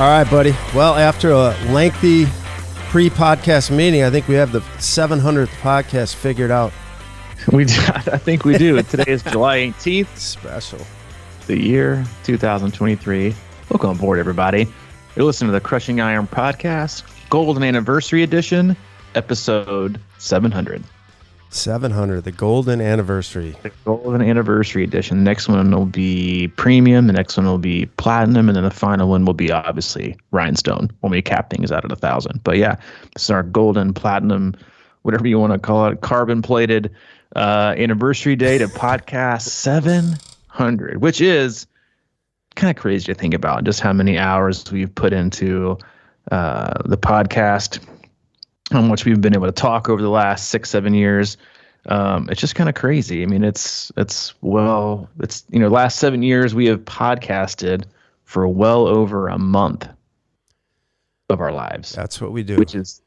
All right, buddy. Well, after a lengthy pre-podcast meeting, I think we have the 700th podcast figured out. I think we do. Today is July 18th. Special. The year 2023. Welcome aboard, everybody. You're listening to the Crushing Iron Podcast, Golden Anniversary Edition, episode 700. 700, the Golden Anniversary. The Golden Anniversary Edition. The next one will be Premium. The next one will be Platinum. And then the final one will be, obviously, Rhinestone when we cap things out at 1,000. But yeah, this is our Golden, Platinum, whatever you want to call it, carbon-plated anniversary date of podcast 700, which is kind of crazy to think about, just how many hours we've put into the podcast, how much we've been able to talk over the last 6-7 years. It's just kind of crazy. I mean, it's last 7 years we have podcasted for well over a month of our lives. That's what we do. Which is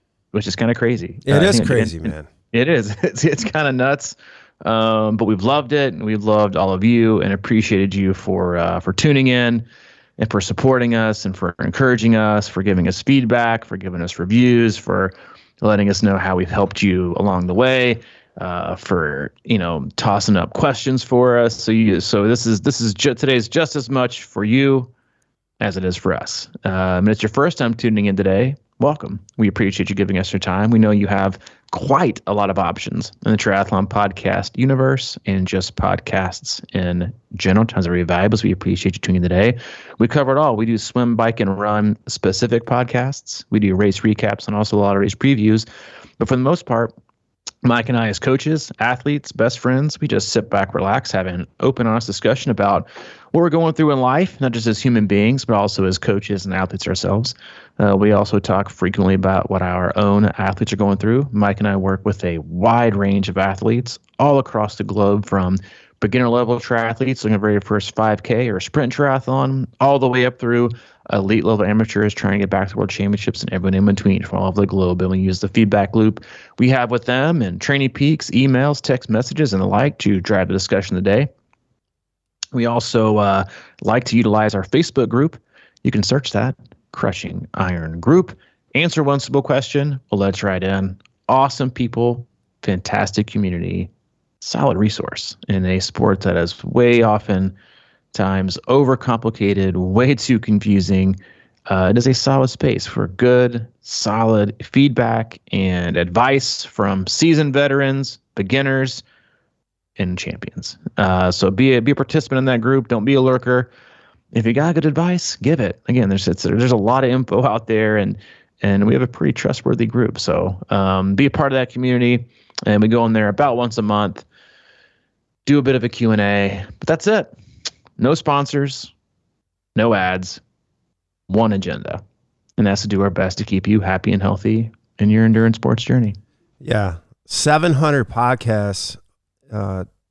kind of crazy. It is crazy, man. It is. It's kind of nuts. But we've loved it, and we've loved all of you and appreciated you for tuning in and for supporting us and for encouraging us, for giving us feedback, for giving us reviews, for letting us know how we've helped you along the way, for tossing up questions for us. So today's just as much for you as it is for us. And it's your first time tuning in today. Welcome. We appreciate you giving us your time. We know you have quite a lot of options in the triathlon podcast universe and just podcasts in general. Tons of very valuable. So we appreciate you tuning in today. We cover it all. We do swim, bike, and run specific podcasts. We do race recaps and also a lot of race previews. But for the most part, Mike and I, as coaches, athletes, best friends, we just sit back, relax, have an open, honest discussion about what we're going through in life, not just as human beings, but also as coaches and athletes ourselves. We also talk frequently about what our own athletes are going through. Mike and I work with a wide range of athletes all across the globe, from beginner-level triathletes looking at the very first 5K or sprint triathlon, all the way up through elite-level amateurs trying to get back to world championships, and everyone in between from all over the globe. And we use the feedback loop we have with them and training peaks, emails, text messages, and the like to drive the discussion of the day. We also like to utilize our Facebook group. You can search that, Crushing Iron Group. Answer one simple question. We'll let you right in. Awesome people, fantastic community, solid resource in a sport that is way often times overcomplicated, way too confusing. It is a solid space for good, solid feedback and advice from seasoned veterans, beginners, and champions. So be a participant in that group. Don't be a lurker. If you got good advice, give it. Again, there's a lot of info out there, and we have a pretty trustworthy group. So be a part of that community, and we go in there about once a month, do a bit of a Q&A, but that's it. No sponsors, no ads, one agenda, and that's to do our best to keep you happy and healthy in your endurance sports journey. Yeah, 700 podcasts,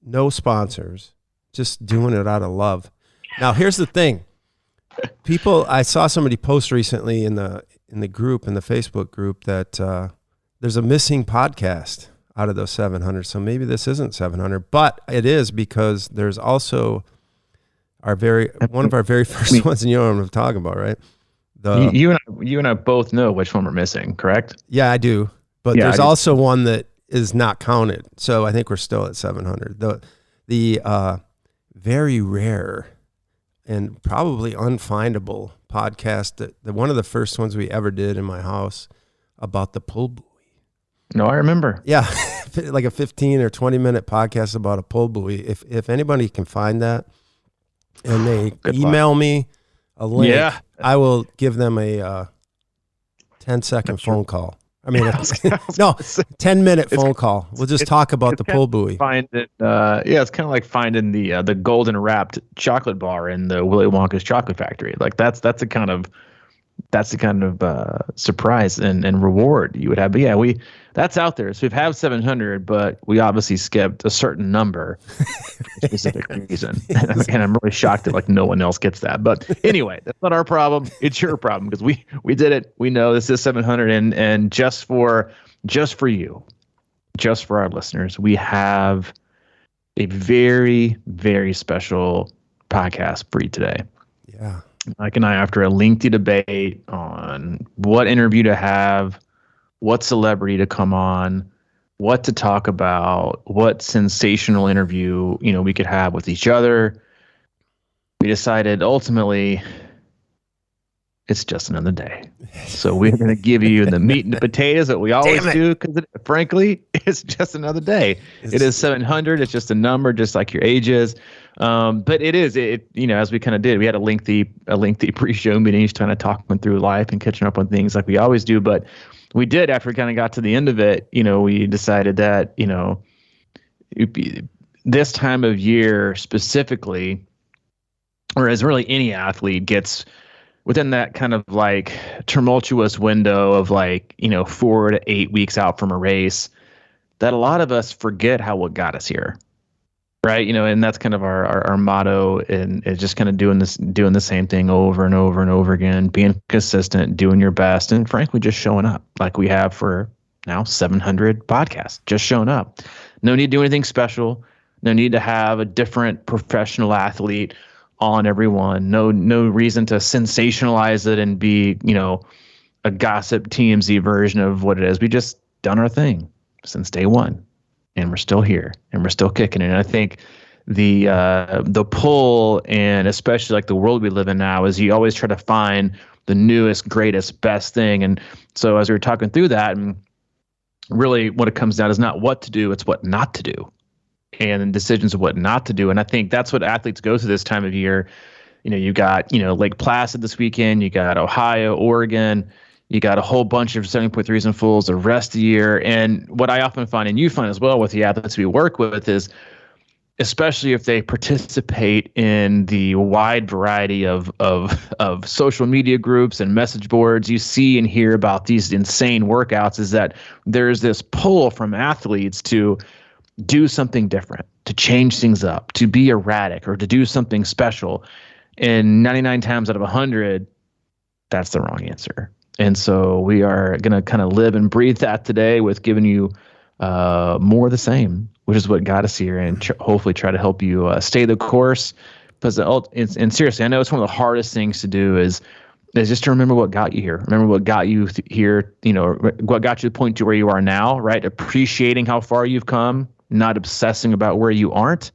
no sponsors, just doing it out of love. Now, here's the thing. I saw somebody post recently in the group, in the Facebook group, that there's a missing podcast out of those 700. So maybe this isn't 700, but it is, because there's also one of our very first ones, and you know what I'm talking about, right? You and I both know which one we're missing, correct? Yeah, I do. But there's also one that is not counted. So I think we're still at 700. The very rare and probably unfindable podcast, that one of the first ones we ever did in my house, about the pull buoy. No, I remember. Yeah, like a 15 or 20 minute podcast about a pull buoy. If anybody can find that and they email me a link, I will give them a 10-second phone call. I mean, 10-minute phone call. We'll just talk about the pull buoy. It's kind of like finding the golden wrapped chocolate bar in the Willy Wonka's chocolate factory. Like that's the kind of surprise and reward you would have. But yeah, that's out there. So we've had 700, but we obviously skipped a certain number for a specific reason. And I'm really shocked that no one else gets that. But anyway, that's not our problem. It's your problem, because we did it. We know this is 700, and just for you, just for our listeners, we have a very, very special podcast for you today. Yeah. Mike and I, after a lengthy debate on what interview to have, what celebrity to come on, what to talk about, what sensational interview, we could have with each other, we decided ultimately it's just another day. So we're going to give you the meat and the potatoes that we always do, because frankly, it's just another day. It is 700. It's just a number, just like your age is. But it is, as we kind of did, we had a lengthy pre-show meeting, just kind of talking through life and catching up on things like we always do. But we did, after we kind of got to the end of it, we decided that, this time of year specifically, or as really any athlete gets within that kind of like tumultuous window of 4 to 8 weeks out from a race, that a lot of us forget what got us here. Right. And that's kind of our motto, and it's just kind of doing the same thing over and over and over again, being consistent, doing your best, and frankly, just showing up like we have for now 700 podcasts, just showing up. No need to do anything special. No need to have a different professional athlete on everyone. No reason to sensationalize it and be, a gossip TMZ version of what it is. We just done our thing since day one, and we're still here and we're still kicking it. And I think the pull, and especially like the world we live in now, is you always try to find the newest, greatest, best thing. And so as we were talking through that, and really what it comes down is not what to do, it's what not to do, and decisions of what not to do. And I think that's what athletes go through this time of year. You got, Lake Placid this weekend, you got Ohio, Oregon, you got a whole bunch of 70.3s and fulls the rest of the year. And what I often find, and you find as well with the athletes we work with, is especially if they participate in the wide variety of social media groups and message boards, you see and hear about these insane workouts, is that there's this pull from athletes to do something different, to change things up, to be erratic, or to do something special. And 99 times out of 100, that's the wrong answer. And so we are going to kind of live and breathe that today with giving you more of the same, which is what got us here, and hopefully try to help you stay the course. Because and seriously, I know it's one of the hardest things to do is just to remember what got you here. Remember what got you here, what got you to the point to where you are now, right? Appreciating how far you've come, not obsessing about where you aren't,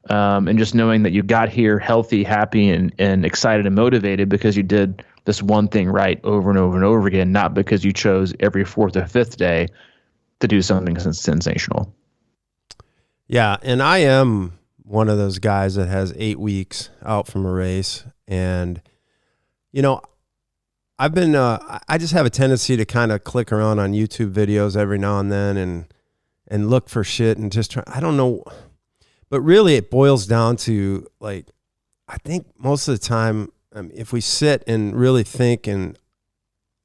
and just knowing that you got here healthy, happy, and excited and motivated because you did this one thing right over and over and over again, not because you chose every fourth or fifth day to do something sensational. Yeah, and I am one of those guys that has 8 weeks out from a race, and I've been I just have a tendency to kind of click around on YouTube videos every now and then and look for shit and just try. I don't know, but really it boils down to, like, I think most of the time, if we sit and really think and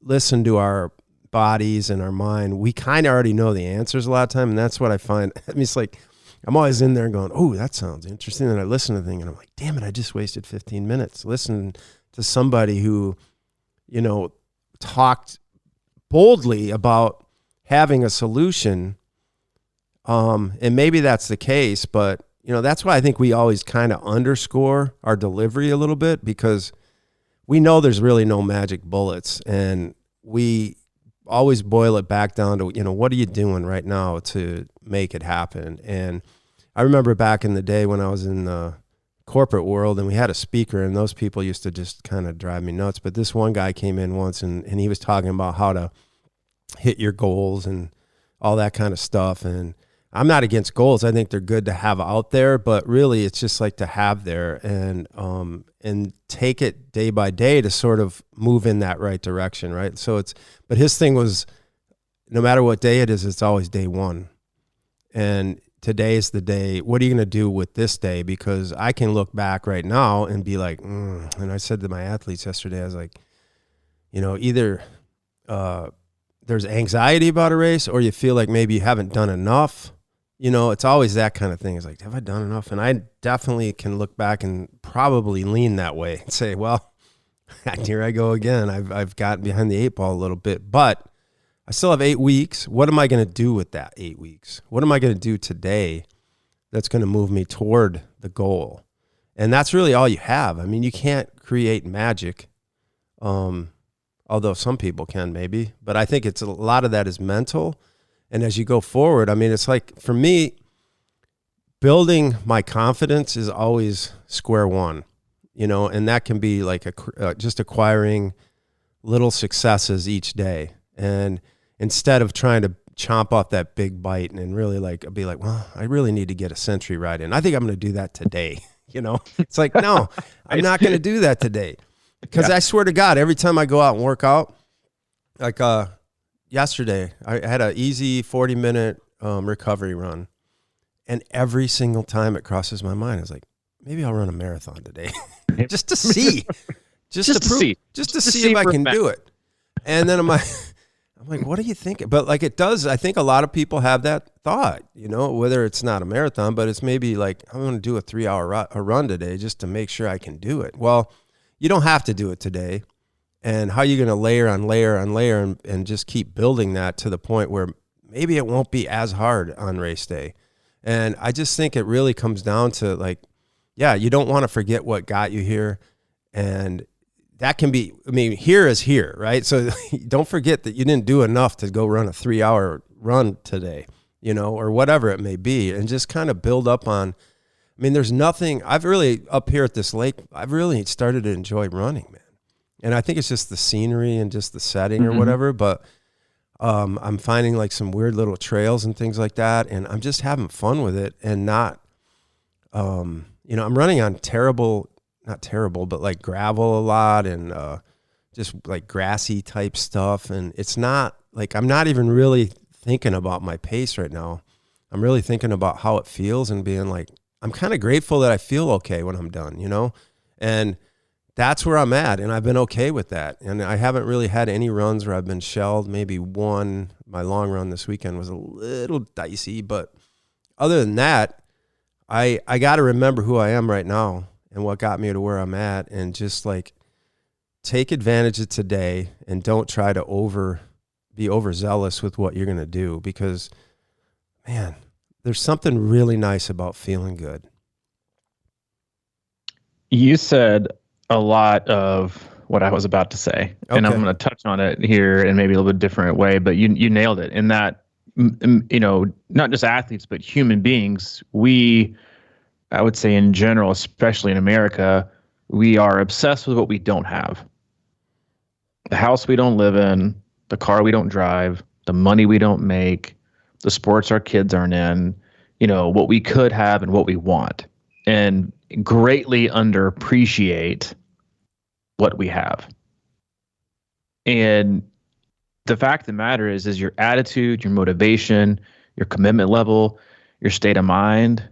listen to our bodies and our mind, we kind of already know the answers a lot of time. And that's what I find. I mean, it's like, I'm always in there going, oh, that sounds interesting. And I listen to the thing and I'm like, damn it, I just wasted 15 minutes listening to somebody who, talked boldly about having a solution. And maybe that's the case, but that's why I think we always kind of underscore our delivery a little bit, because we know there's really no magic bullets, and we always boil it back down to, what are you doing right now to make it happen? And I remember back in the day when I was in the corporate world and we had a speaker, and those people used to just kind of drive me nuts. But this one guy came in once and he was talking about how to hit your goals and all that kind of stuff. And I'm not against goals. I think they're good to have out there, but really it's just like to have there and take it day by day to sort of move in that right direction. Right. So but his thing was, no matter what day it is, it's always day one. And today is the day. What are you going to do with this day? Because I can look back right now and be like, and I said to my athletes yesterday, I was like, either, there's anxiety about a race, or you feel like maybe you haven't done enough. It's always that kind of thing. It's like, have I done enough? And I definitely can look back and probably lean that way and say, well, here I go again. I've gotten behind the 8 ball a little bit, but I still have 8 weeks. What am I going to do with that 8 weeks? What am I going to do today that's going to move me toward the goal? And that's really all you have. I mean, you can't create magic. Although some people can maybe, but I think it's a lot of that is mental. And as you go forward, I mean, it's like for me, building my confidence is always square one, and that can be like just acquiring little successes each day. And instead of trying to chomp off that big bite and really like be like, well, I really need to get a century ride in. I think I'm going to do that today. It's like, no, I'm not going to do that today. Because I swear to God, every time I go out and work out, like yesterday, I had an easy 40-minute recovery run. And every single time it crosses my mind, I was like, maybe I'll run a marathon today just to see, just to see if I can do it. And then I'm like, what are you thinking? But like it does, I think a lot of people have that thought, whether it's not a marathon, but it's maybe like, I'm going to do a 3-hour run today just to make sure I can do it. Well, you don't have to do it today. And how are you going to layer on layer on layer and just keep building that to the point where maybe it won't be as hard on race day. And I just think it really comes down to like, yeah, you don't want to forget what got you here. And that can be, I mean, here is here, right? So don't forget that you didn't do enough to go run a 3-hour run today, or whatever it may be. And just kind of build up on, I mean, there's nothing, I've really, up here at this lake, I've really started to enjoy running, man. And I think it's just the scenery and just the setting or whatever, but I'm finding like some weird little trails and things like that, and I'm just having fun with it and not, I'm running on not terrible, but like gravel a lot and just like grassy type stuff. And it's not like, I'm not even really thinking about my pace right now. I'm really thinking about how it feels and being like, I'm kind of grateful that I feel okay when I'm done, and that's where I'm at. And I've been okay with that. And I haven't really had any runs where I've been shelled. Maybe one, my long run this weekend was a little dicey, but other than that, I got to remember who I am right now and what got me to where I'm at, and just like take advantage of today and don't try to be overzealous with what you're going to do, because man, there's something really nice about feeling good. You said a lot of what I was about to say, and I'm going to touch on it here in maybe a little bit different way, but you nailed it in that, not just athletes, but human beings. I would say in general, especially in America, we are obsessed with what we don't have. The house we don't live in, the car we don't drive, the money we don't make, the sports our kids aren't in, what we could have and what we want, and greatly underappreciate what we have. And the fact of the matter is your attitude, your motivation, your commitment level, your state of mind,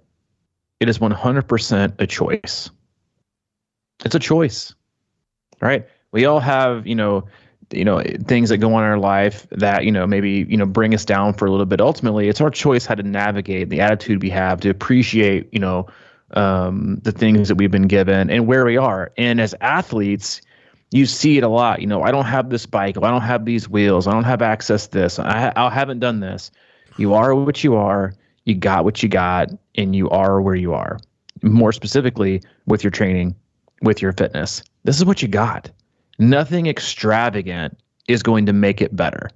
it is 100% a choice. It's a choice, right? We all have, things that go on in our life that, maybe, bring us down for a little bit. Ultimately, it's our choice how to navigate the attitude we have to appreciate, the things that we've been given and where we are. And as athletes, you see it a lot. I don't have this bike. I don't have these wheels. I don't have access to this. I haven't done this. You are what you are. You got what you got, and you are where you are. More specifically, with your training, with your fitness. This is what you got. Nothing extravagant is going to make it better,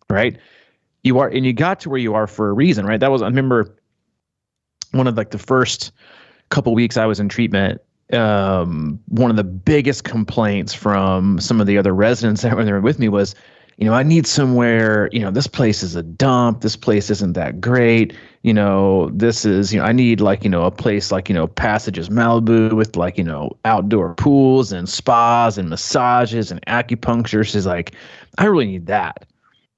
right? You are, and you got to where you are for a reason, right? I remember one of like the first couple weeks I was in treatment, one of the biggest complaints from some of the other residents that were there with me was, I need somewhere, this place is a dump. This place isn't that great. This is, I need like, a place like, Passages Malibu with like, outdoor pools and spas and massages and acupuncture. She's like, I really need that.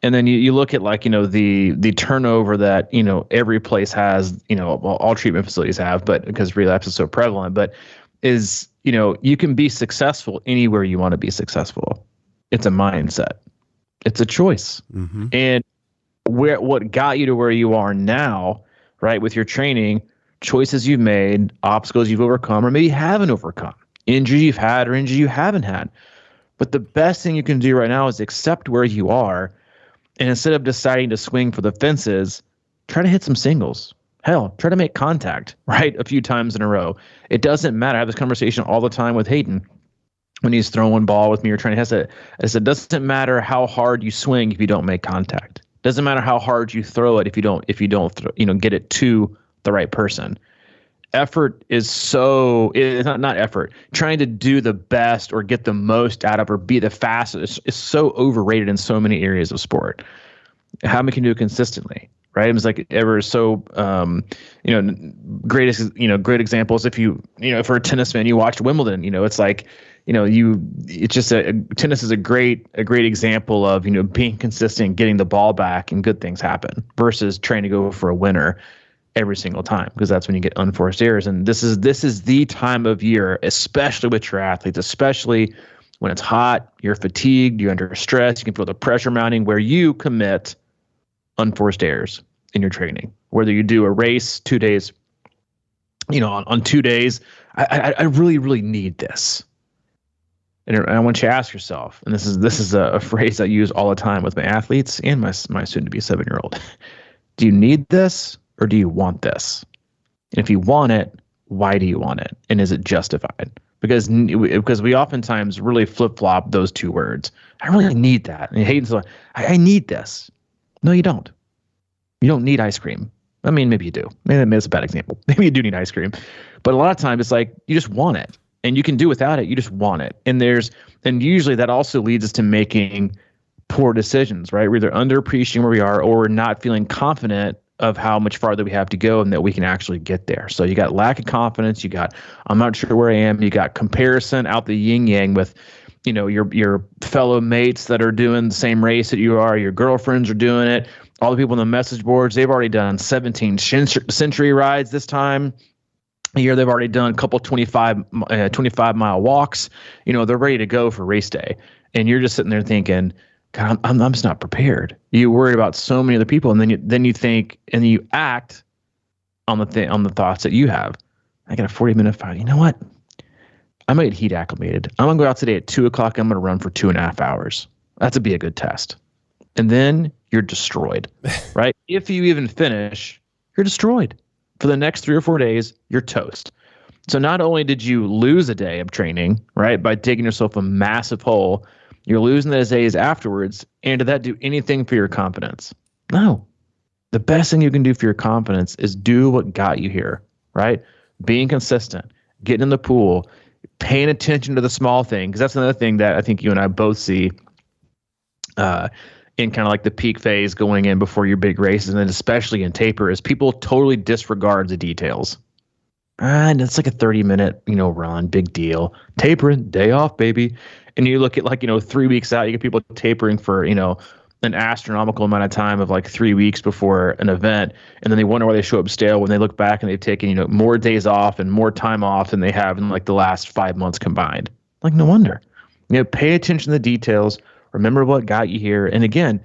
And then you look at like, the turnover that, every place has, all treatment facilities have, but because relapse is so prevalent, but is, you can be successful anywhere you want to be successful. It's a mindset. It's a choice. Mm-hmm. And what got you to where you are now, right, with your training, choices you've made, obstacles you've overcome, or maybe haven't overcome, injury you've had or injury you haven't had. But the best thing you can do right now is accept where you are. And instead of deciding to swing for the fences, try to hit some singles. Hell, try to make contact, right? A few times in a row. It doesn't matter. I have this conversation all the time with Hayden when he's throwing ball with me or trying to. I said, it doesn't matter how hard you swing if you don't make contact. Doesn't matter how hard you throw it if you don't get it to the right person. Effort is it's not effort. Trying to do the best or get the most out of or be the fastest is so overrated in so many areas of sport. How many can do it consistently, right? It was like ever so, great examples. If if you're a tennis fan, you watched Wimbledon, it's like, tennis is a great example of, being consistent, getting the ball back and good things happen versus trying to go for a winner every single time, because that's when you get unforced errors. And this is the time of year, especially with triathletes, especially when it's hot, you're fatigued, you're under stress, you can feel the pressure mounting, where you commit unforced errors in your training. Whether you do a race 2 days, on 2 days, I really, really need this. And I want you to ask yourself, and this is a phrase I use all the time with my athletes and my soon-to-be 7-year-old. Do you need this or do you want this? And if you want it, why do you want it? And is it justified? Because we oftentimes really flip-flop those two words. I really need that. And Hayden's like, I need this. No, you don't. You don't need ice cream. I mean, maybe you do. Maybe that's a bad example. Maybe you do need ice cream. But a lot of times it's like you just want it. And you can do without it. You just want it. And usually that also leads us to making poor decisions, right? We're either underappreciating where we are or we're not feeling confident of how much farther we have to go and that we can actually get there. So you got lack of confidence. You got, I'm not sure where I am. You got comparison out the yin yang with, your fellow mates that are doing the same race that you are. Your girlfriends are doing it. All the people on the message boards, they've already done 17 century rides this time. Here they've already done a couple 25-mile walks. They're ready to go for race day. And you're just sitting there thinking, God, I'm just not prepared. You worry about so many other people, and then you think, and then you act on the thoughts that you have. I got a 40-minute fight. You know what? I'm gonna get heat acclimated. I'm gonna go out today at 2:00. I'm gonna run for 2.5 hours. That'd be a good test. And then you're destroyed, right? If you even finish, you're destroyed. For the next 3 or 4 days, you're toast. So not only did you lose a day of training, right, by digging yourself a massive hole, you're losing those days afterwards. And did that do anything for your confidence? No. The best thing you can do for your confidence is do what got you here, right? Being consistent, getting in the pool, paying attention to the small thing, because that's another thing that I think you and I both see in kind of like the peak phase going in before your big races, and then especially in taper, is people totally disregard the details. And it's like a 30-minute, run, big deal. Tapering, day off, baby. And you look at 3 weeks out, you get people tapering for, an astronomical amount of time of like 3 weeks before an event. And then they wonder why they show up stale when they look back and they've taken, more days off and more time off than they have in like the last 5 months combined. Like, no wonder. Pay attention to the details. Remember what got you here. And again,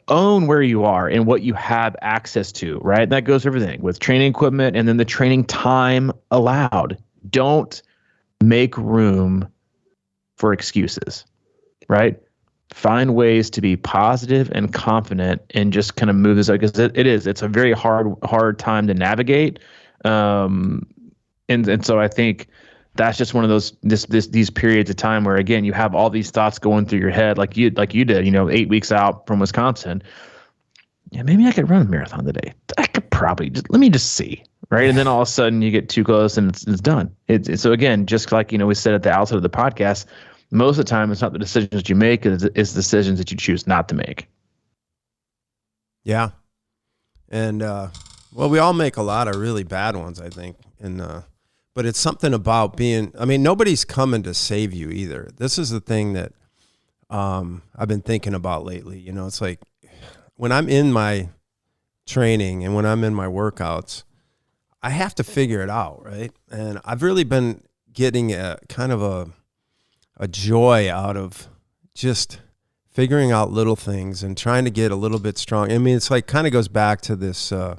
own where you are and what you have access to, right? That goes for everything with training equipment and then the training time allowed. Don't make room for excuses, right? Find ways to be positive and confident and just kind of move this out, because it's a very hard time to navigate. And so I think that's just one of those these periods of time where, again, you have all these thoughts going through your head, like you did, 8 weeks out from Wisconsin. Yeah, maybe I could run a marathon today. I could probably let me just see, right? And then all of a sudden you get too close and it's done. So again, just like we said at the outset of the podcast, most of the time it's not the decisions that you make; it's decisions that you choose not to make. Yeah, and we all make a lot of really bad ones, I think, and. But it's something about nobody's coming to save you either. This is the thing that I've been thinking about lately. It's like when I'm in my training and when I'm in my workouts, I have to figure it out, right? And I've really been getting a kind of a joy out of just figuring out little things and trying to get a little bit strong. It's like kind of goes back to this, sort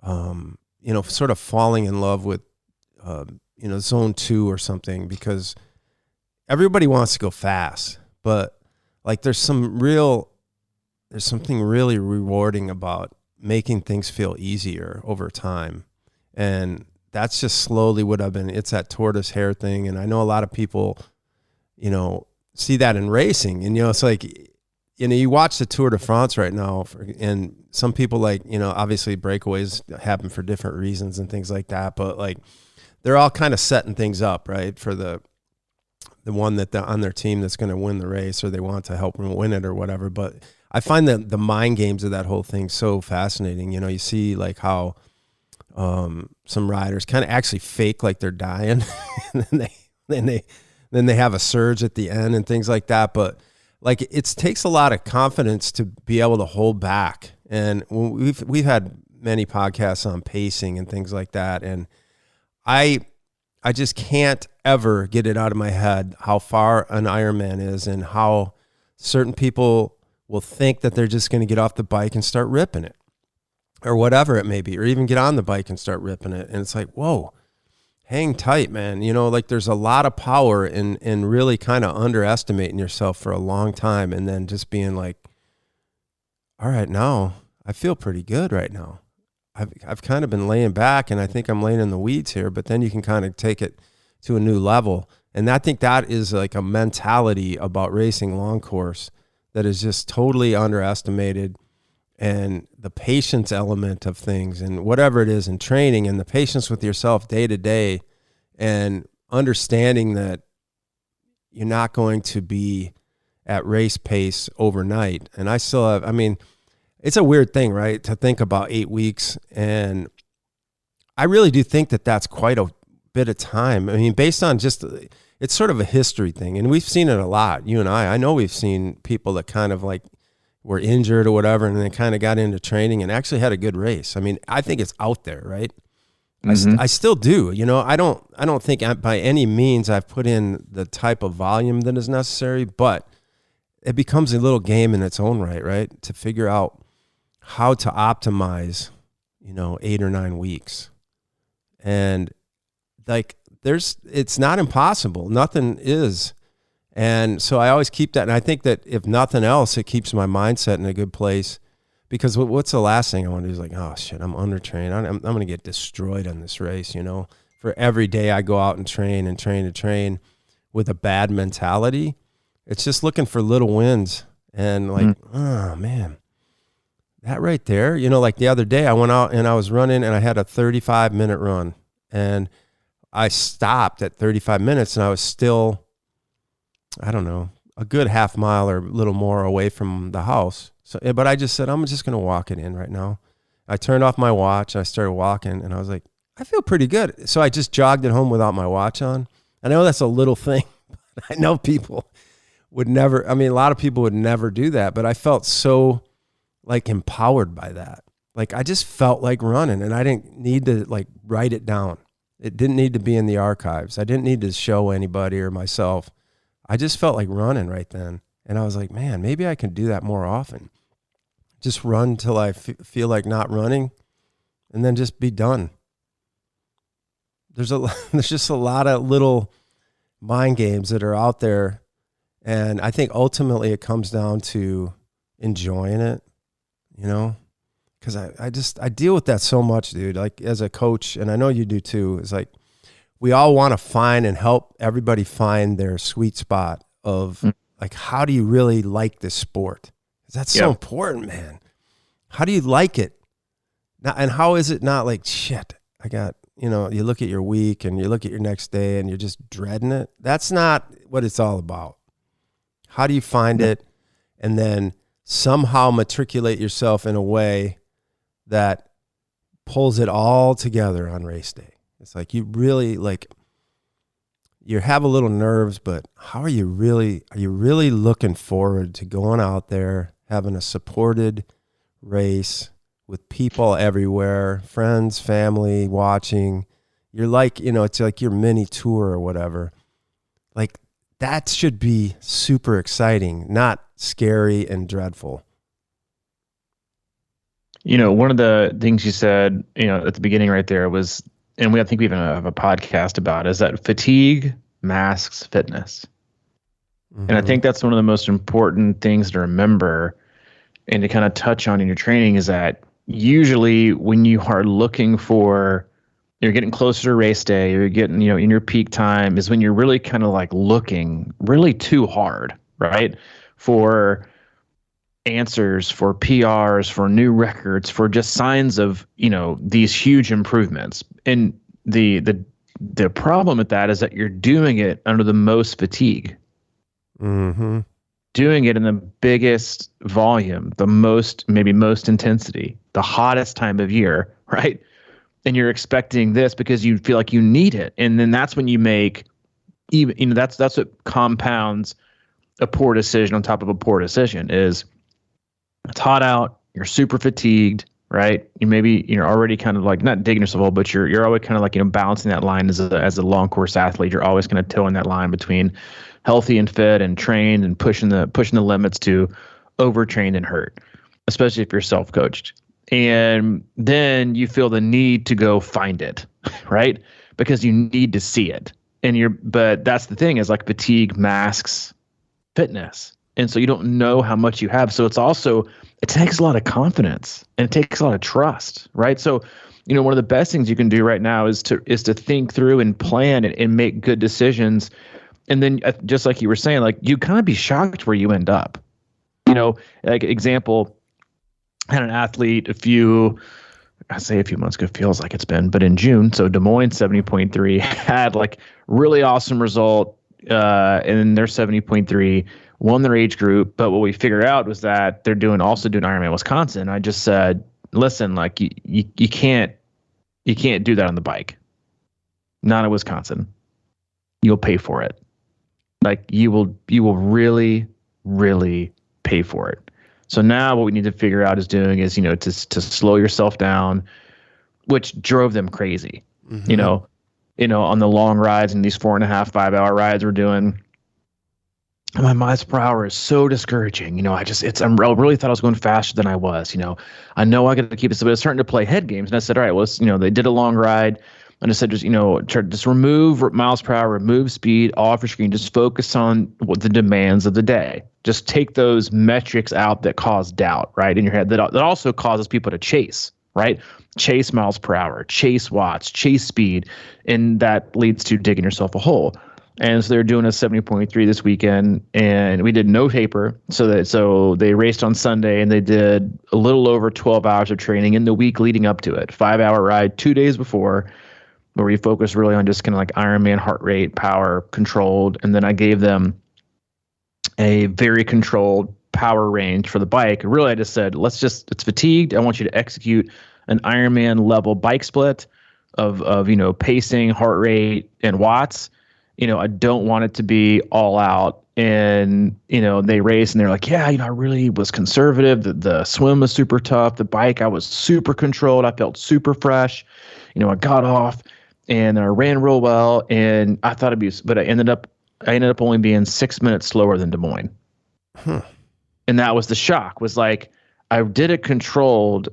of falling in love with, zone 2 or something, because everybody wants to go fast, but like there's something really rewarding about making things feel easier over time. And that's just slowly what it's that tortoise hair thing. And I know a lot of people, see that in racing, and, it's like, you watch the Tour de France right now, and some people obviously breakaways happen for different reasons and things like that, but like they're all kind of setting things up, right, for the one that on their team that's going to win the race, or they want to help them win it or whatever. But I find that the mind games of that whole thing so fascinating. You see like how some riders kind of actually fake like they're dying, and then they have a surge at the end and things like that. But like it takes a lot of confidence to be able to hold back. And we've had many podcasts on pacing and things like that, and I just can't ever get it out of my head how far an Ironman is, and how certain people will think that they're just going to get off the bike and start ripping it, or whatever it may be, or even get on the bike and start ripping it. And it's like, whoa, hang tight, man. Like there's a lot of power in really kind of underestimating yourself for a long time, and then just being like, all right, now I feel pretty good right now. I've kind of been laying back, and I think I'm laying in the weeds here, but then you can kind of take it to a new level. And I think that is like a mentality about racing long course that is just totally underestimated. And the patience element of things, and whatever it is in training, and the patience with yourself day to day, and understanding that you're not going to be at race pace overnight. And I still have, it's a weird thing, right, to think about 8 weeks. And I really do think that that's quite a bit of time. Based on just, it's sort of a history thing. And we've seen it a lot, you and I know we've seen people that kind of like were injured or whatever, and then kind of got into training and actually had a good race. I think it's out there, right? Mm-hmm. I still do. I don't think by any means I've put in the type of volume that is necessary, but it becomes a little game in its own right? To figure out how to optimize, 8 or 9 weeks. And like it's not impossible. Nothing is. And so I always keep that. And I think that if nothing else, it keeps my mindset in a good place, because what's the last thing I want to do is like, oh shit, I'm undertrained. I'm going to get destroyed on this race. For every day I go out and train with a bad mentality, it's just looking for little wins. And like, oh man, that right there, like the other day I went out and I was running, and I had a 35-minute run, and I stopped at 35 minutes, and I was still, I don't know, a good half mile or a little more away from the house. So, but I just said, I'm just going to walk it in right now. I turned off my watch. I started walking, and I was like, I feel pretty good. So I just jogged it home without my watch on. I know that's a little thing. I know people would never, a lot of people would never do that, but I felt so like empowered by that. Like I just felt like running, and I didn't need to like write it down. It didn't need to be in the archives. I didn't need to show anybody or myself. I just felt like running right then. And I was like, man, maybe I can do that more often. Just run till I feel like not running, and then just be done. There's just a lot of little mind games that are out there. And I think ultimately it comes down to enjoying it, because I deal with that so much, dude. Like as a coach, and I know you do too, it's like, we all want to find and help everybody find their sweet spot of like, how do you really like this sport? That's so important, man. How do you like it? And how is it not like, shit, I got, you look at your week and you look at your next day and you're just dreading it. That's not what it's all about. How do you find it and then somehow matriculate yourself in a way that pulls it all together on race day? It's like you really you have a little nerves, but are you really looking forward to going out there, having a supported race with people everywhere, friends, family watching? You're like, it's like your mini tour or whatever. Like that should be super exciting, not scary and dreadful. One of the things you said, at the beginning right there was, and I think we even have a podcast about, is that fatigue masks fitness. Mm-hmm. And I think that's one of the most important things to remember and to kind of touch on in your training, is that usually when you are looking for, you're getting closer to race day, you're getting, in your peak time is when you're really kind of like looking really too hard, right? For answers, for PRs, for new records, for just signs of, these huge improvements. And the problem with that is that you're doing it under the most fatigue. Mm-hmm. Doing it in the biggest volume, the most intensity, the hottest time of year, right? And you're expecting this because you feel like you need it. And then that's when you make even, that's what compounds a poor decision on top of a poor decision. Is it's hot out, you're super fatigued, right? You're already kind of like not digging yourself a hole, but you're always kind of like, balancing that line as a long course athlete. You're always kind of towing that line between healthy and fit and trained and pushing the limits to overtrained and hurt, especially if you're self-coached. And then you feel the need to go find it, right? Because you need to see it. But that's the thing, is like fatigue masks fitness. And so you don't know how much you have. So it takes a lot of confidence and it takes a lot of trust, right? So, one of the best things you can do right now is to think through and plan and make good decisions. And then just like you were saying, like you kind of be shocked where you end up. Like example, I had an athlete a few months ago, feels like it's been, but in June, so Des Moines 70.3 had like really awesome result in their 70.3, won their age group. But what we figured out was that they're also doing Ironman Wisconsin. I just said, listen, like you can't do that on the bike. Not in Wisconsin. You'll pay for it. Like you will really, really pay for it. So now what we need to figure out is to slow yourself down, which drove them crazy. Mm-hmm. On the long rides and these 4.5, 5 hour rides we're doing, my miles per hour is so discouraging. I really thought I was going faster than I was. I know I got to keep it, but it's starting to play head games. And I said, all right, well, they did a long ride. And I said, just remove miles per hour, remove speed off your screen. Just focus on what the demands of the day. Just take those metrics out that cause doubt, right, in your head. That also causes people to chase, right? Chase miles per hour, chase watts, chase speed, and that leads to digging yourself a hole. And so they're doing a 70.3 this weekend, and we did no taper. So they raced on Sunday, and they did a little over 12 hours of training in the week leading up to it. 5 hour ride 2 days before, where we focused really on just kind of like Ironman heart rate, power controlled. And then I gave them a very controlled power range for the bike. Really, I just said, it's fatigued. I want you to execute an Ironman level bike split of pacing, heart rate, and watts. I don't want it to be all out. And, they race and they're like, yeah, I really was conservative. The swim was super tough. The bike, I was super controlled. I felt super fresh. I got off and I ran real well. And I thought but I ended up only being 6 minutes slower than Des Moines. Huh. And that was the shock, was like, I did it controlled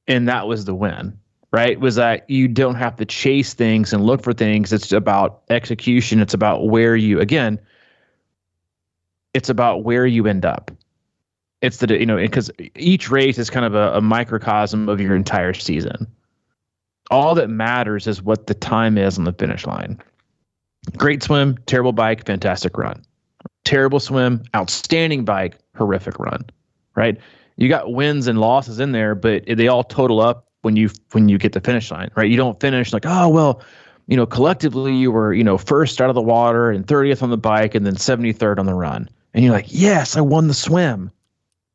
and that was the win. Right? Was that you don't have to chase things and look for things. It's about execution. It's about it's about where you end up. It's because each race is kind of a microcosm of your entire season. All that matters is what the time is on the finish line. Great swim, terrible bike, fantastic run. Terrible swim, outstanding bike, horrific run. Right? You got wins and losses in there, but they all total up when you get the finish line, right? You don't finish like, oh, well, collectively you were, first out of the water and 30th on the bike and then 73rd on the run. And you're like, yes, I won the swim.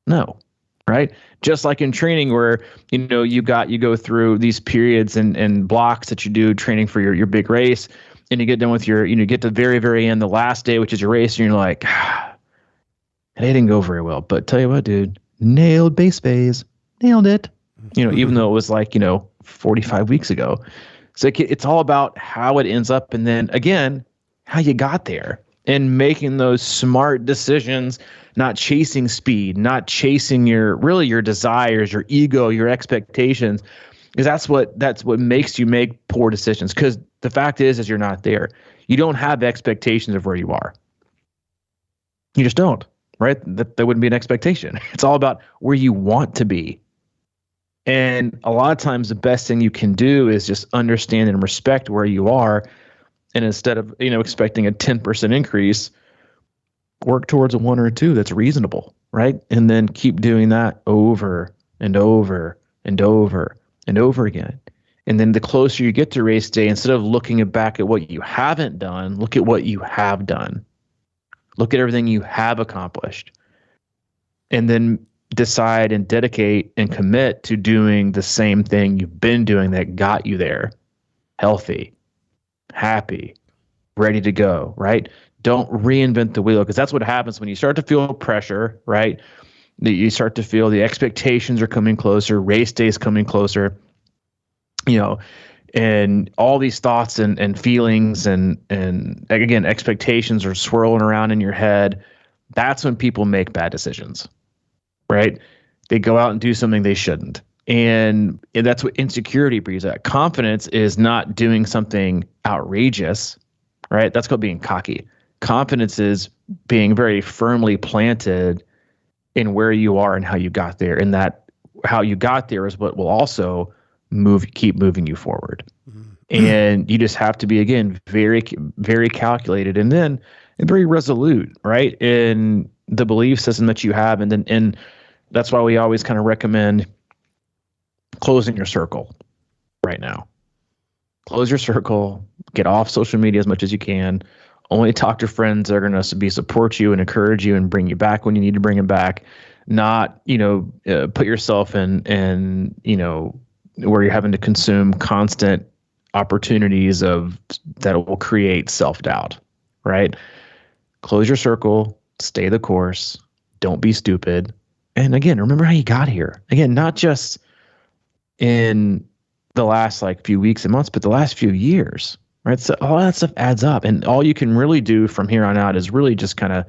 No, right? Just like in training where, you go through these periods and blocks that you do training for your big race, and you get done with get to the very, very end, the last day, which is your race, and you're like, it didn't go very well. But tell you what, dude, nailed base phase, nailed it. Even though it was like, 45 weeks ago. So it's all about how it ends up. And then again, how you got there and making those smart decisions, not chasing speed, not chasing your desires, your ego, your expectations, because that's what makes you make poor decisions. Because the fact is you're not there. You don't have expectations of where you are. You just don't, right? That wouldn't be an expectation. It's all about where you want to be. And a lot of times the best thing you can do is just understand and respect where you are. And instead of, expecting a 10% increase, work towards a 1 or a 2 that's reasonable, right? And then keep doing that over and over and over and over again. And then the closer you get to race day, instead of looking back at what you haven't done, look at what you have done. Look at everything you have accomplished. And then decide and dedicate and commit to doing the same thing you've been doing that got you there. Healthy, happy, ready to go, right? Don't reinvent the wheel, because that's what happens when you start to feel pressure, right? That you start to feel the expectations are coming closer, race day is coming closer, and all these thoughts and feelings and again, expectations are swirling around in your head. That's when people make bad decisions, right? They go out and do something they shouldn't. And that's what insecurity breeds at. Confidence is not doing something outrageous, right? That's called being cocky. Confidence is being very firmly planted in where you are and how you got there. And that how you got there is what will also keep moving you forward. Mm-hmm. And you just have to be, again, very, very calculated and very resolute, right? In the belief system that you have. And that's why we always kind of recommend closing your circle right now. Close your circle, get off social media as much as you can. Only talk to friends that are going to support you and encourage you and bring you back when you need to bring them back. Not, put yourself in where you're having to consume constant opportunities that will create self-doubt, right? Close your circle, stay the course, don't be stupid. And again, remember how you got here. Again, not just in the last few weeks and months, but the last few years, right? So all that stuff adds up, and all you can really do from here on out is really just kind of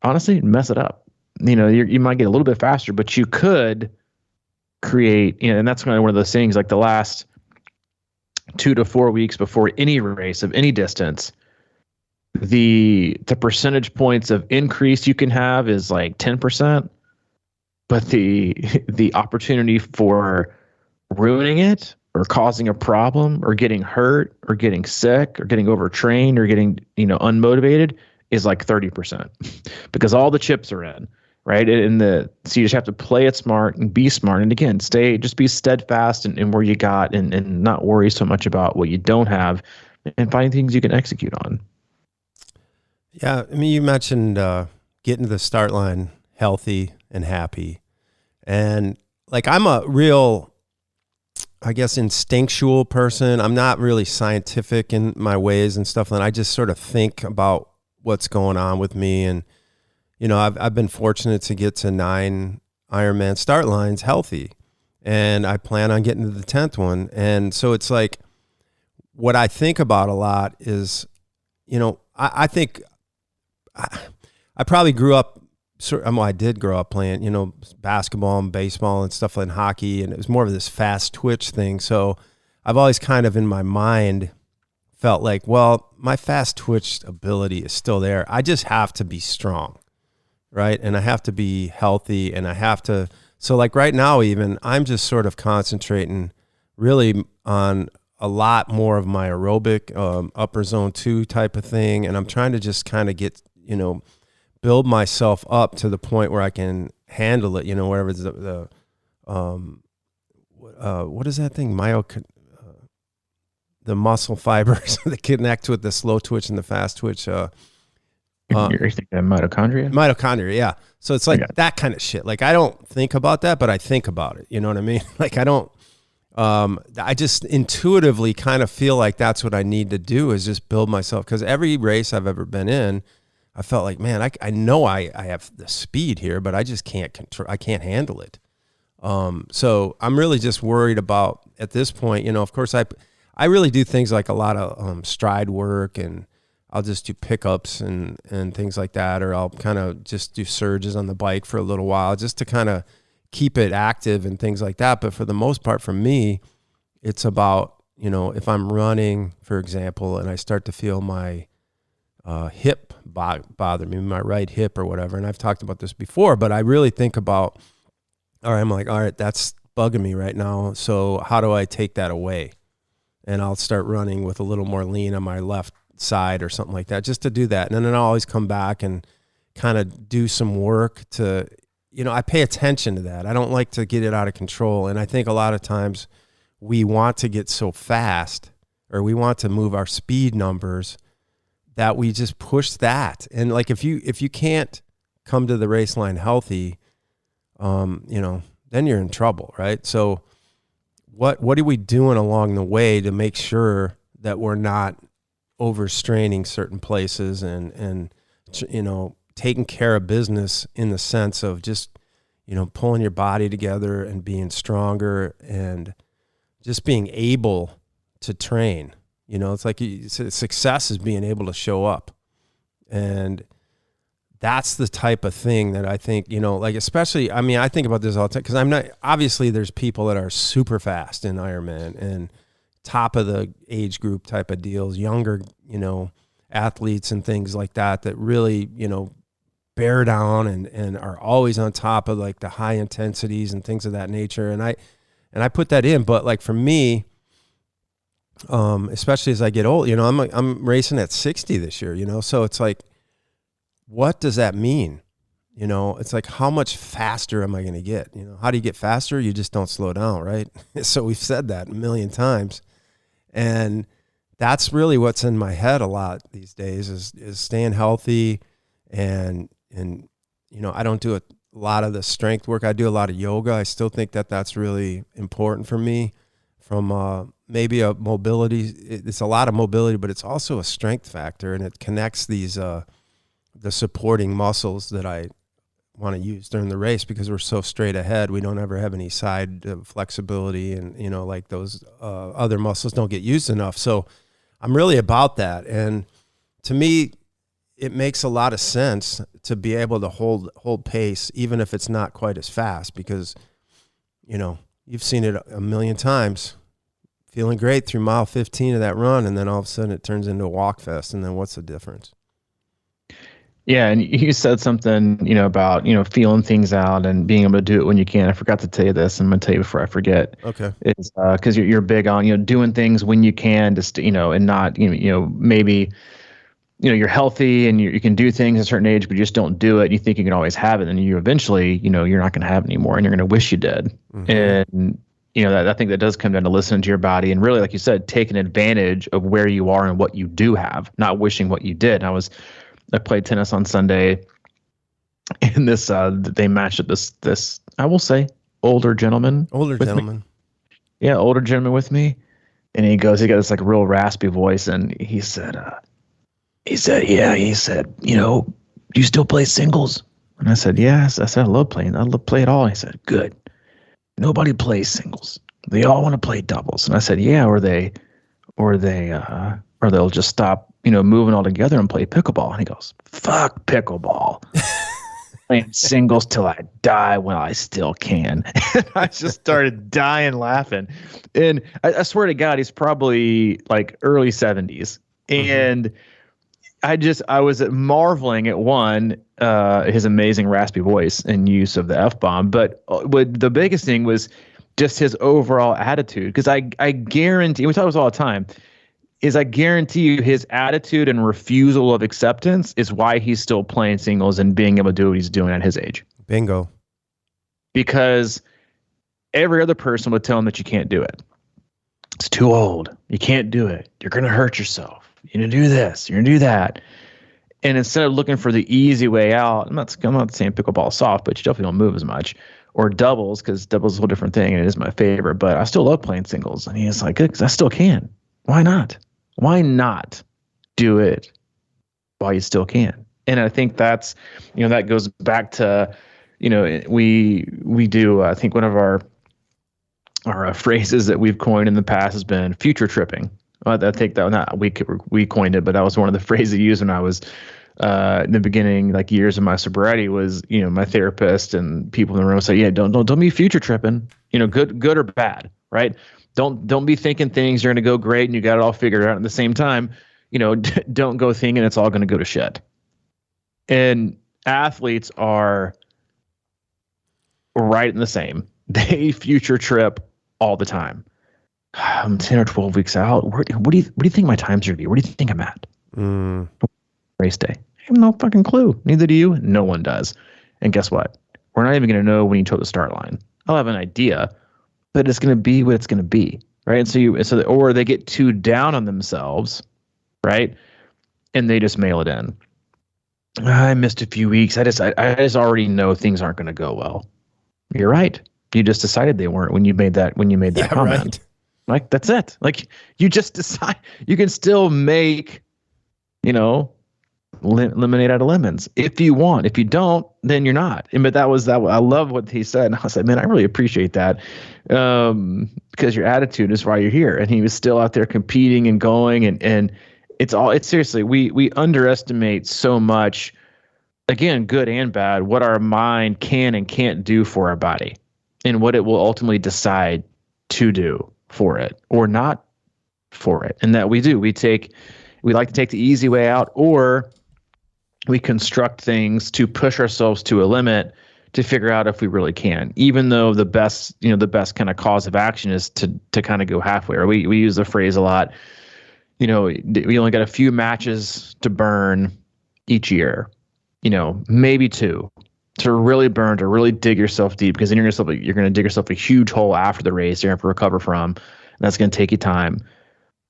honestly mess it up. You might get a little bit faster, but you could create, and that's kind of one of those things, like the last 2 to 4 weeks before any race of any distance, the percentage points of increase you can have is 10%, but the opportunity for ruining it or causing a problem or getting hurt or getting sick or getting overtrained or getting unmotivated is 30%, because all the chips are in, right? So you just have to play it smart and be smart, and again, just be steadfast in where you got, and not worry so much about what you don't have, and find things you can execute on. Yeah, I mean, you mentioned getting to the start line healthy and happy, and I'm a real, I guess, instinctual person. I'm not really scientific in my ways and stuff, and I just sort of think about what's going on with me. And I've been fortunate to get to 9 Ironman start lines healthy, and I plan on getting to the 10th one. And so it's what I think about a lot is, I think I probably grew up. I did grow up playing, basketball and baseball and stuff, and hockey, and it was more of this fast twitch thing. So I've always kind of in my mind felt well, my fast twitch ability is still there. I just have to be strong, right? And I have to be healthy, and I have to. So right now, even I'm just sort of concentrating really on a lot more of my aerobic upper zone 2 type of thing, and I'm trying to just kind of get build myself up to the point where I can handle it, whatever the what is that thing? The muscle fibers that connect with the slow twitch and the fast twitch. You're thinking mitochondria? Mitochondria, yeah. So it's that kind of shit. I don't think about that, but I think about it. You know what I mean? I don't, I just intuitively kind of feel like that's what I need to do, is just build myself. Because every race I've ever been in, I felt man, I know I have the speed here, but I just can't control. I can't handle it. So I'm really just worried about, at this point, of course I really do things like a lot of stride work, and I'll just do pickups and things like that, or I'll kind of just do surges on the bike for a little while just to kind of keep it active and things like that. But for the most part, for me, it's about, if I'm running, for example, and I start to feel my hip bother me, my right hip or whatever. And I've talked about this before, but I really think about, all right, I'm all right, that's bugging me right now. So how do I take that away? And I'll start running with a little more lean on my left side or something like that, just to do that. And then I'll always come back and kind of do some work to, I pay attention to that. I don't like to get it out of control. And I think a lot of times we want to get so fast, or we want to move our speed numbers, that we just push that. And like, if you can't come to the race line healthy, then you're in trouble, right? So what are we doing along the way to make sure that we're not overstraining certain places and taking care of business in the sense of just, pulling your body together and being stronger and just being able to train. It's like success is being able to show up. And that's the type of thing that I think, like, especially, I think about this all the time, because obviously there's people that are super fast in Ironman and top of the age group type of deals, younger, athletes and things like that really, bear down and are always on top of like the high intensities and things of that nature. And I put that in, but like for me, especially as I get old, I'm racing at 60 this year, so it's like, what does that mean? It's like, how much faster am I going to get? How do you get faster? You just don't slow down, right? So we've said that a million times. And that's really what's in my head a lot these days is staying healthy. And I don't do a lot of the strength work. I do a lot of yoga. I still think that that's really important for me from maybe a mobility. It's a lot of mobility, but it's also a strength factor, and it connects these the supporting muscles that I want to use during the race, because we're so straight ahead. We don't ever have any side flexibility, and like those other muscles don't get used enough. So I'm really about that. And to me, it makes a lot of sense to be able to hold pace, even if it's not quite as fast, because you've seen it a million times, feeling great through mile 15 of that run, and then all of a sudden it turns into a walk fest. And then what's the difference? Yeah, and you said something, about, feeling things out and being able to do it when you can. I forgot to tell you this, and I'm going to tell you before I forget. Okay. It's because you're big on, doing things when you can, just, and not, maybe, you're healthy and you can do things at a certain age, but you just don't do it. You think you can always have it, and you eventually, you're not going to have it anymore, and you're going to wish you did. Mm-hmm. And, that I think that does come down to listening to your body and really, like you said, taking advantage of where you are and what you do have, not wishing what you did. And I played tennis on Sunday, and they matched up this I will say older gentleman. Older gentleman. Yeah, older gentleman with me. And he got this like real raspy voice, and he said, do you still play singles? And I said, yes. I said, I love playing. I love play it all. He said, good. Nobody plays singles. They all want to play doubles. And I said, yeah, or they'll just stop, moving all together and play pickleball. And he goes, fuck pickleball. Playing singles till I die when I still can. And I just started dying laughing. And I swear to God, he's probably like early 70s. And I was marveling at his amazing raspy voice and use of the F-bomb. But the biggest thing was just his overall attitude. Because I guarantee, we talk about this all the time, I guarantee you his attitude and refusal of acceptance is why he's still playing singles and being able to do what he's doing at his age. Bingo. Because every other person would tell him that you can't do it. It's too old. You can't do it. You're going to hurt yourself. You're going to do this. You're going to do that. And instead of looking for the easy way out, I'm not saying pickleball is soft, but you definitely don't move as much. Or doubles, because doubles is a whole different thing, and it is my favorite. But I still love playing singles. And he's like, good, because I still can. Why not? Why not do it while you still can? And I think that's, that goes back to, we do, I think one of our phrases that we've coined in the past has been future tripping. I think that not we coined it, but that was one of the phrases used when I was in the beginning, like years of my sobriety, was, my therapist and people in the room say, yeah, don't be future tripping, good or bad, right? Don't be thinking things are going to go great and you got it all figured out. At the same time, don't go thinking it's all going to go to shit. And athletes are right in the same. they future trip all the time. I'm 10 or 12 weeks out. What do you think my times are going to be? Where do you think I'm at? Race day. I have no fucking clue. Neither do you. No one does. And guess what? We're not even going to know when you tote the start line. I'll have an idea, but it's going to be what it's going to be, right? And or they get too down on themselves, right? And they just mail it in. I missed a few weeks. I just already know things aren't going to go well. You're right. You just decided they weren't when you made that comment. Right. Like, that's it. Like, you just decide. You can still make, lemonade out of lemons if you want. If you don't, then you're not. But that was that. I love what he said. And I was like, man, I really appreciate that, because your attitude is why you're here. And he was still out there competing and going, and it's seriously, we underestimate so much, again, good and bad, what our mind can and can't do for our body, and what it will ultimately decide to do for it or not for it. And that we like to take the easy way out, or we construct things to push ourselves to a limit to figure out if we really can, even though the best kind of cause of action is to kind of go halfway. Or we use the phrase a lot, we only got a few matches to burn each year, maybe 2 to really burn, to really dig yourself deep, because then you're going to dig yourself a huge hole after the race you're going to have to recover from, and that's going to take you time.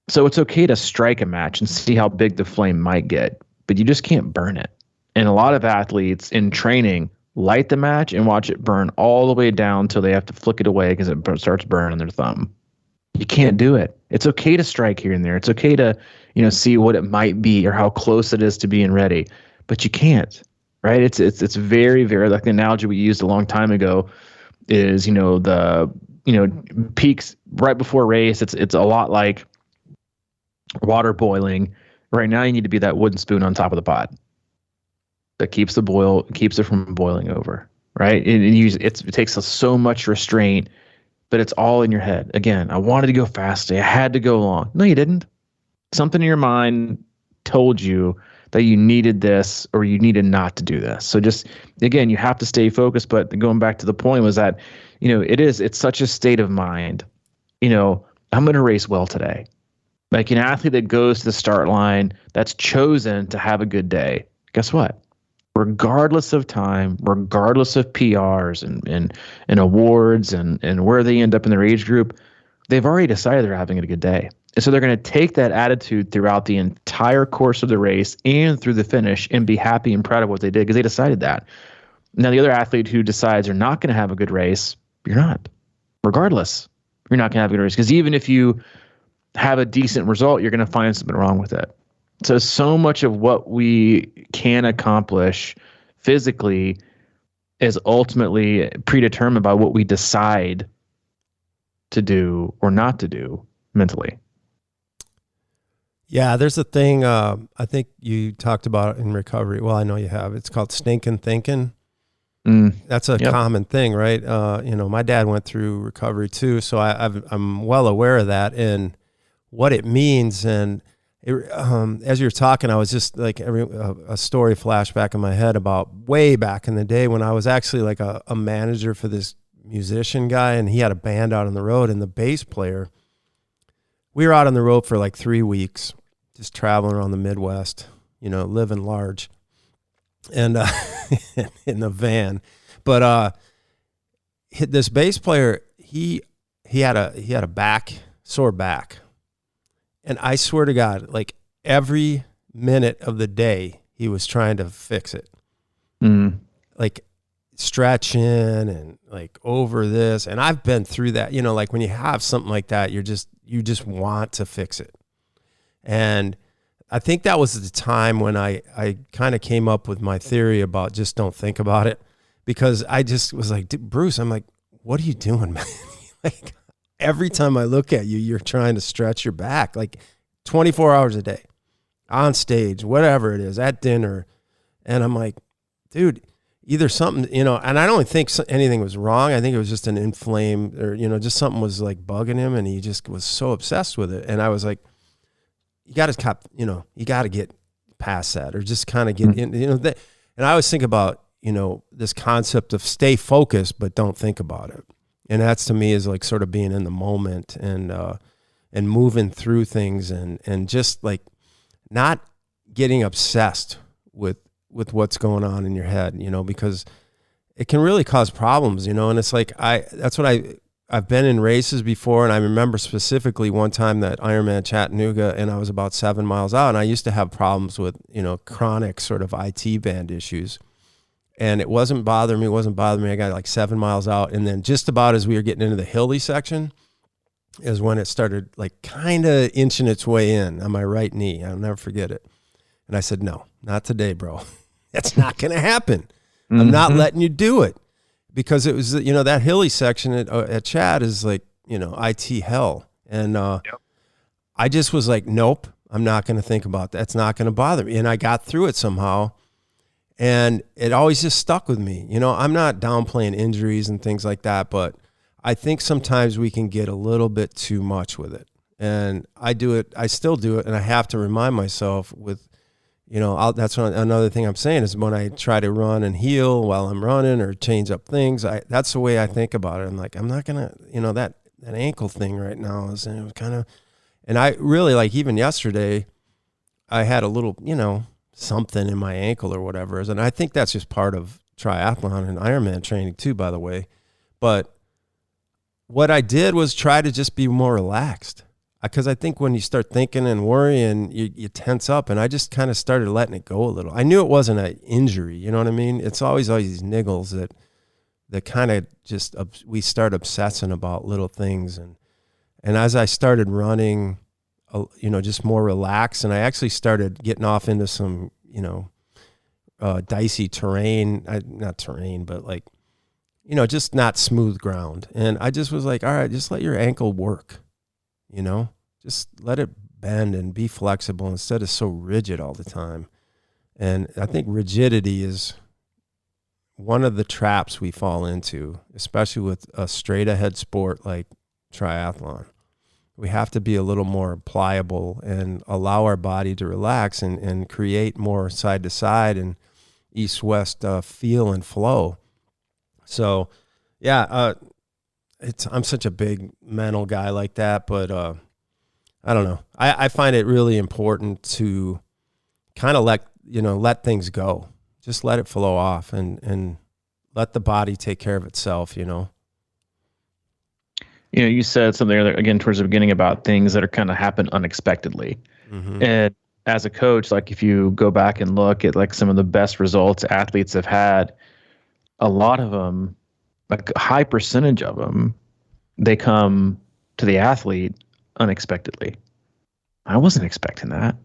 So it's okay to strike a match and see how big the flame might get, but you just can't burn it. And a lot of athletes in training light the match and watch it burn all the way down until they have to flick it away because it starts burning their thumb. You can't do it. It's okay to strike here and there. It's okay to, see what it might be or how close it is to being ready, but you can't. Right? It's very, very, like the analogy we used a long time ago is, the peaks right before race. It's a lot like water boiling. Right now, you need to be that wooden spoon on top of the pot that keeps it from boiling over. Right? It takes so much restraint, but it's all in your head. Again, I wanted to go fast today. I had to go long. No, you didn't. Something in your mind told you that you needed this or you needed not to do this. So just, again, you have to stay focused. But going back to the point was that, it's such a state of mind. I'm going to race well today. Like an athlete that goes to the start line, that's chosen to have a good day. Guess what? Regardless of time, regardless of PRs and awards and where they end up in their age group, they've already decided they're having a good day. And so they're going to take that attitude throughout the entire course of the race and through the finish and be happy and proud of what they did because they decided that. Now, the other athlete who decides they're not going to have a good race, you're not. Regardless, you're not going to have a good race, because even if you have a decent result, you're going to find something wrong with it. So much of what we can accomplish physically is ultimately predetermined by what we decide to do or not to do mentally. Yeah, there's a thing I think you talked about in recovery. Well, I know you have. It's called stinking thinking. That's a common thing, right? My dad went through recovery too, so I'm well aware of that and what it means. And as you were talking, I was just like a story flashed back in my head about way back in the day when I was actually like a manager for this musician guy, and he had a band out on the road, and the bass player, we were out on the road for like 3 weeks, just traveling around the Midwest, living large, and in the van. But this bass player, he had a sore back, and I swear to God, like every minute of the day, he was trying to fix it, like stretching and like over this. And I've been through that. Like when you have something like that, you just want to fix it. And I think that was the time when I kind of came up with my theory about just don't think about it, because I just was like, Bruce, I'm like, what are you doing, man? Like every time I look at you, you're trying to stretch your back like 24 hours a day on stage, whatever it is, at dinner. And I'm like, dude, either something, and I don't think anything was wrong. I think it was just an inflamed or, just something was like bugging him, and he just was so obsessed with it. And I was like, you got to get past that, or just kind of get in, that. And I always think about, this concept of stay focused, but don't think about it. And that's, to me, is like sort of being in the moment and moving through things and just like not getting obsessed with what's going on in your head, because it can really cause problems, and it's like, I've been in races before, and I remember specifically one time that Ironman Chattanooga, and I was about 7 miles out, and I used to have problems with, chronic sort of IT band issues. And it wasn't bothering me. I got like 7 miles out. And then just about as we were getting into the hilly section is when it started like kind of inching its way in on my right knee. I'll never forget it. And I said, no, not today, bro. That's not going to happen. I'm not letting you do it. Because it was, that hilly section at Chad is like, IT hell. And I just was like, nope, I'm not going to think about that. It's not going to bother me. And I got through it somehow. And it always just stuck with me. I'm not downplaying injuries and things like that, but I think sometimes we can get a little bit too much with it. And I still do it. And I have to remind myself with, that's another thing I'm saying is when I try to run and heal while I'm running or change up things, that's the way I think about it. I'm like, I'm not going to, that ankle thing right now is kind of, and I really like, even yesterday I had a little, something in my ankle or whatever. And I think that's just part of triathlon and Ironman training too, by the way. But what I did was try to just be more relaxed, because I think when you start thinking and worrying, you tense up, and I just kind of started letting it go a little. I knew it wasn't an injury. You know what I mean? It's always these niggles that kind of just, we start obsessing about little things. And as I started running, just more relaxed. And I actually started getting off into some, dicey terrain, not terrain, but like, just not smooth ground. And I just was like, all right, just let your ankle work, just let it bend and be flexible instead of so rigid all the time. And I think rigidity is one of the traps we fall into, especially with a straight ahead sport like triathlon. We have to be a little more pliable and allow our body to relax and create more side to side and east-west feel and flow. So, yeah, I'm such a big mental guy like that, but I don't know. I find it really important to kind of let things go. Just let it flow off and let the body take care of itself, You said something again towards the beginning about things that are kind of happen unexpectedly. Mm-hmm. And as a coach, like if you go back and look at like some of the best results athletes have had, a lot of them, like a high percentage of them, they come to the athlete unexpectedly. I wasn't expecting that.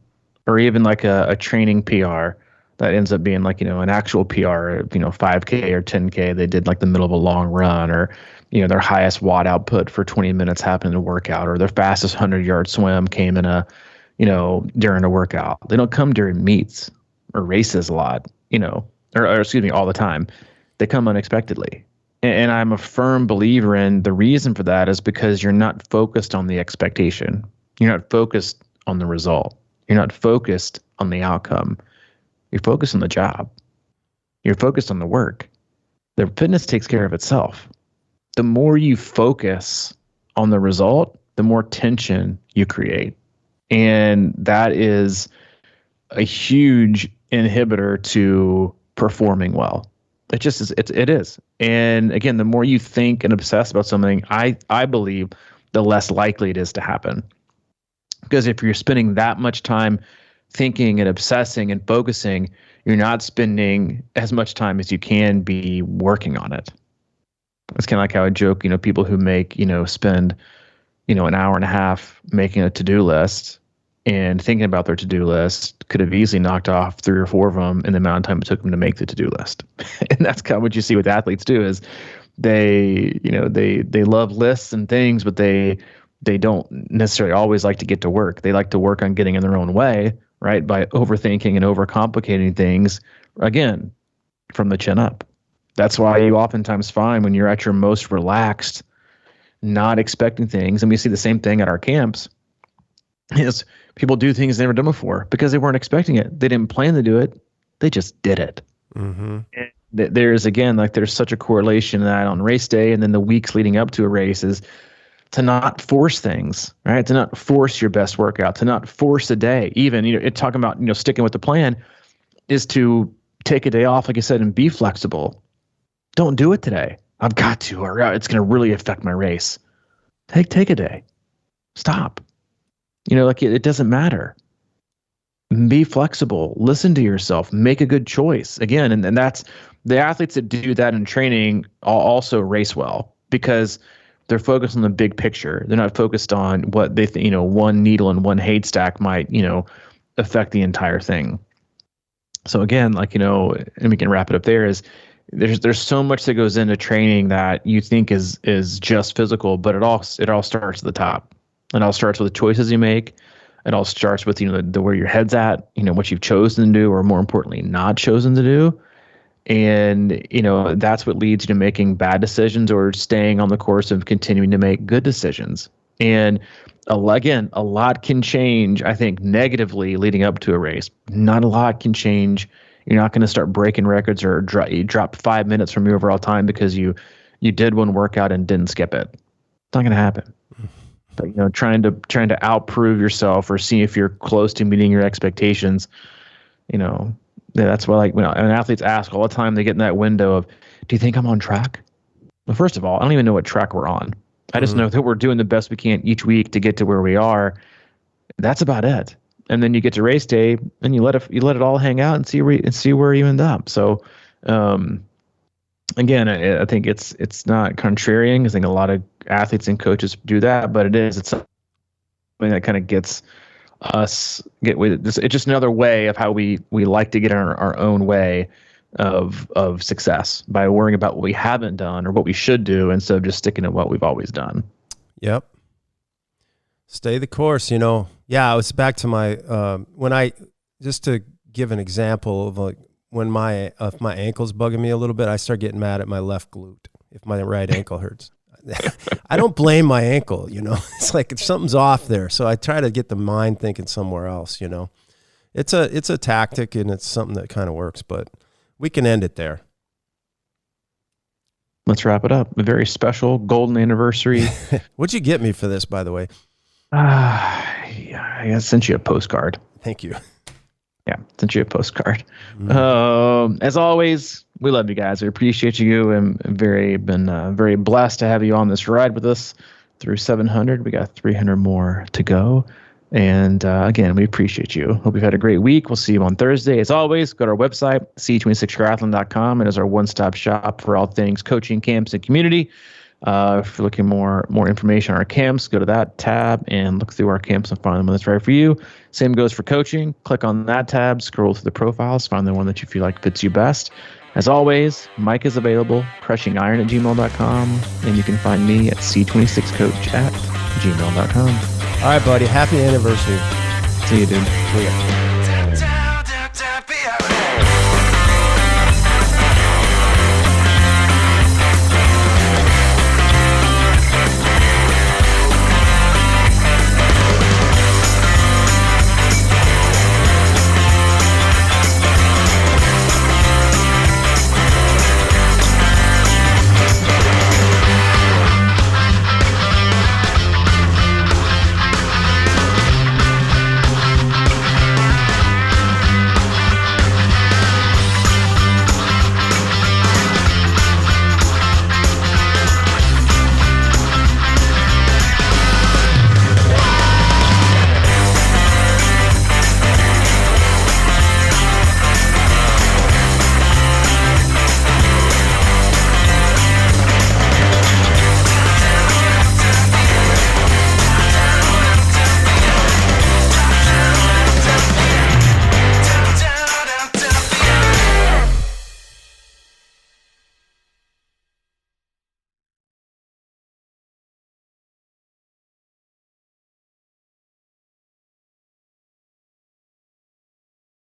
Or even like a training PR that ends up being like, an actual PR, 5K or 10K. They did like the middle of a long run, or, their highest watt output for 20 minutes happened in a workout, or their fastest 100-yard swim came in during a workout. They don't come during meets or races a lot, or excuse me, all the time. They come unexpectedly. And I'm a firm believer in the reason for that is because you're not focused on the expectation. You're not focused on the result. You're not focused on the outcome. You're focused on the job. You're focused on the work. The fitness takes care of itself. The more you focus on the result, the more tension you create. And that is a huge inhibitor to performing well. It just is. It is. And again, the more you think and obsess about something, I believe the less likely it is to happen. Because if you're spending that much time thinking and obsessing and focusing, you're not spending as much time as you can be working on it. It's kind of like how I joke, people who spend, an hour and a half making a to-do list and thinking about their to-do list could have easily knocked off 3 or 4 of them in the amount of time it took them to make the to-do list. And that's kind of what you see with athletes too, is they love lists and things, but they don't necessarily always like to get to work. They like to work on getting in their own way, right? By overthinking and overcomplicating things, again, from the chin up. That's why you oftentimes find when you're at your most relaxed, not expecting things, and we see the same thing at our camps, is people do things they've never done before because they weren't expecting it. They didn't plan to do it. They just did it. Mm-hmm. there's again, like there's such a correlation that on race day and then the weeks leading up to a race is to not force things, right? To not force your best workout, to not force a day. Even, talking about, sticking with the plan is to take a day off, like I said, and be flexible. Don't do it today. I've got to, or it's going to really affect my race. Take a day. Stop. Like it doesn't matter. Be flexible. Listen to yourself. Make a good choice. Again, and that's the athletes that do that in training also race well because they're focused on the big picture. They're not focused on what they think, one needle in one haystack might, affect the entire thing. So again, like, and we can wrap it up there, is there's so much that goes into training that you think is just physical, but it all starts at the top. It all starts with the choices you make. It all starts with, the where your head's at, what you've chosen to do, or more importantly, not chosen to do. And, that's what leads you to making bad decisions or staying on the course of continuing to make good decisions. And again, a lot can change, I think, negatively leading up to a race. Not a lot can change. You're not going to start breaking records or you drop 5 minutes from your overall time because you did one workout and didn't skip it. It's not going to happen. But, trying to outprove yourself or see if you're close to meeting your expectations, that's why, like, when athletes ask all the time, they get in that window of, do you think I'm on track? Well, first of all, I don't even know what track we're on. I just know that we're doing the best we can each week to get to where we are. That's about it. And then you get to race day and you let it all hang out and see where you end up. So, again, I think it's not contrarian. I think a lot of athletes and coaches do that, but it's something that kind of gets us with this. It's just another way of how we like to get in our own way of success by worrying about what we haven't done or what we should do instead of just sticking to what we've always done. Yep. Stay the course, Yeah, I was back to my just to give an example of, like, when if my ankle's bugging me a little bit, I start getting mad at my left glute if my right ankle hurts. I don't blame my ankle, It's like something's off there. So I try to get the mind thinking somewhere else, It's a tactic and it's something that kind of works, but we can end it there. Let's wrap it up. A very special golden anniversary. What'd you get me for this, by the way? I sent you a postcard. Thank you. Yeah, sent you a postcard. As always, we love you guys. We appreciate you, and been very blessed to have you on this ride with us through 700. We got 300 more to go. And again, we appreciate you. Hope you've had a great week. We'll see you on Thursday. As always, go to our website, c26triathlon.com. It is our one-stop shop for all things coaching, camps, and community. If you're looking more information on our camps, go to that tab and look through our camps and find the one that's right for you. Same goes for coaching. Click on that tab, scroll through the profiles, find the one that you feel like fits you best. As always, Mike is available, crushingiron@gmail.com, and you can find me at c26coach@gmail.com. All right, buddy. Happy anniversary. See you, dude. See ya.